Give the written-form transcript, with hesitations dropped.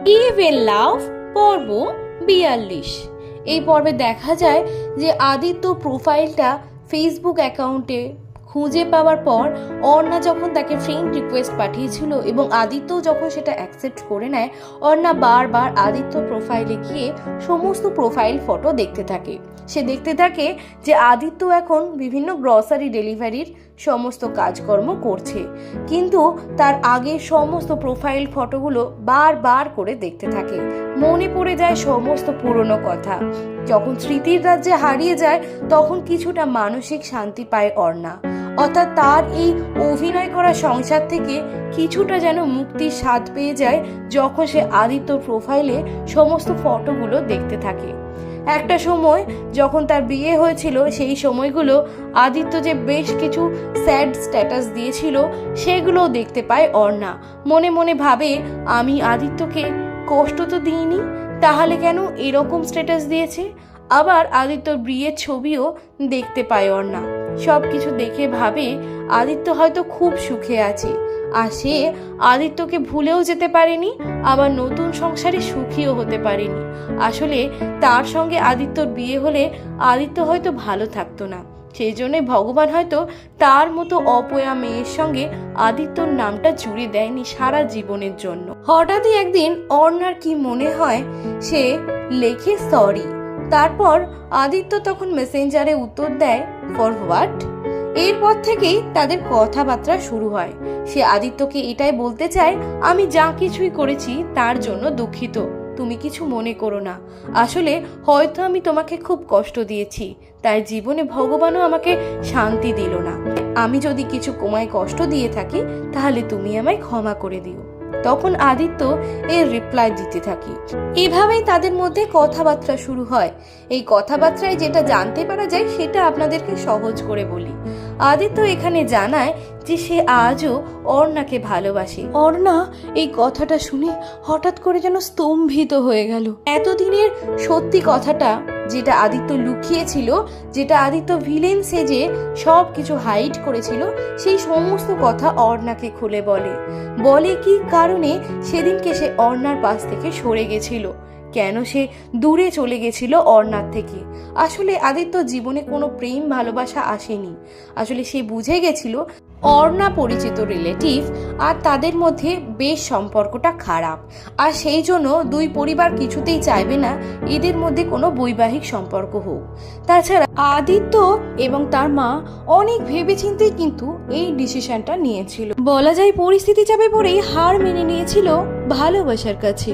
Even লাভ পর্ব 42। এই পর্বে দেখা যায় যে আদিত্য প্রোফাইলটা ফেসবুক অ্যাকাউন্টে খুঁজে পাওয়ার পর অর্ণা যখন তাকে ফ্রেন্ড রিকোয়েস্ট পাঠিয়েছিল এবং আদিত্য যখন সেটা অ্যাকসেপ্ট করে নেয়, অর্ণা বারবার আদিত্য প্রোফাইলে গিয়ে সমস্ত প্রোফাইল ফটো দেখতে থাকে। সে দেখতে থাকে যে আদিত্য এখন বিভিন্ন গ্রসারি ডেলিভারির সমস্ত কাজকর্ম করছে, কিন্তু তার আগের সমস্ত প্রোফাইল ফটোগুলো বারবার করে দেখতে থাকে। মনে পড়ে যায় সমস্ত পুরনো কথা। যখন স্মৃতির রাজ্যে হারিয়ে যায় তখন কিছুটা মানসিক শান্তি পায় অর্ণা, অর্থাৎ তার এই অভিনয় করা সংসার থেকে কিছুটা যেন মুক্তির স্বাদ পেয়ে যায় যখন সে আদিত্য প্রোফাইলে সমস্ত ফটোগুলো দেখতে থাকে। একটা সময় যখন তার বিয়ে হয়েছিল সেই সময়গুলো আদিত্য যে বেশ কিছু স্যাড স্ট্যাটাস দিয়েছিল সেগুলোও দেখতে পায় অর্ণা। মনে মনে ভাবে, আমি আদিত্যকে কষ্ট তো দিইনি, তাহলে কেন এরকম স্ট্যাটাস দিয়েছে। আবার আদিত্যর বিয়ের ছবিও দেখতে পায় অর্ণা। সব কিছু দেখে ভাবে আদিত্য হয়তো খুব সুখে আছে, আর সে আদিত্যকে ভুলেও যেতে পারেনি, আবার নতুন সংসারে সুখীও হতে পারেনি। আসলে তার সঙ্গে আদিত্যর বিয়ে হলে আদিত্য হয়তো ভালো থাকতো না, সেই জন্য ভগবান হয়তো তার মতো অপয়া মেয়ের সঙ্গে আদিত্যর নামটা জুড়ে দেয়নি সারা জীবনের জন্য। হঠাৎই একদিন অর্ণার কি মনে হয়, সে লেখে সরি। তারপর আদিত্য তখন মেসেঞ্জারে উত্তর দেয়, ফর হোয়াট। এরপর থেকেই তাদের কথাবার্তা শুরু হয়। সে আদিত্যকে এটাই বলতে চায়, আমি যা কিছুই করেছি তার জন্য দুঃখিত, তুমি কিছু মনে করো না। আসলে হয়তো আমি তোমাকে খুব কষ্ট দিয়েছি, তার জীবনে ভগবানও আমাকে শান্তি দিল না। আমি যদি কিছু তোমায় কষ্ট দিয়ে থাকি তাহলে তুমি আমায় ক্ষমা করে দিও। তখন আদিত্য এর রিপ্লাই দিতে থাকে। এভাবেই তাদের মধ্যে কথাবার্তা শুরু হয়। এই কথাবার্তায় যেটা জানতে পারা যায় সেটা আপনাদেরকে সহজ করে বলি। আদিত্য এখানে জানায় যে সে আজও অর্ণাকে ভালোবাসে। অর্ণা এই কথাটা শুনে হঠাৎ করে যেন স্তম্ভিত হয়ে গেল। এতদিনের সত্যি কথাটা যেটা আদিত্য লুকিয়েছিল, যেটা আদিত্য ভিলেন সেজে সব কিছু হাইড করেছিল, সেই সমস্ত কথা অর্ণাকে খুলে বলে কি কারণে সেদিনকে সে অর্ণার পাশ থেকে সরে গেছিল, কেন সে দূরে চলে গেছিল অর্ণার থেকে। আসলে আদিত্য জীবনে কোনো প্রেম ভালোবাসা আসেনি। আসলে সে বুঝে গেছিল অর্ণা পরিচিত রিলেটিভ, আর তাদের মধ্যে বেশ সম্পর্কটা খারাপ, আর সেই জন্য দুই পরিবার কিছুতেই চাইবে না এদের মধ্যে কোনো বৈবাহিক সম্পর্ক হোক। তাছাড়া আদিত্য এবং তার মা অনেক ভেবেচিন্তেই কিন্তু এই ডিসিশনটা নিয়েছিল। বলা যায় পরিস্থিতি চাপে পড়েই হার মেনে নিয়েছিল ভালোবাসার কাছে।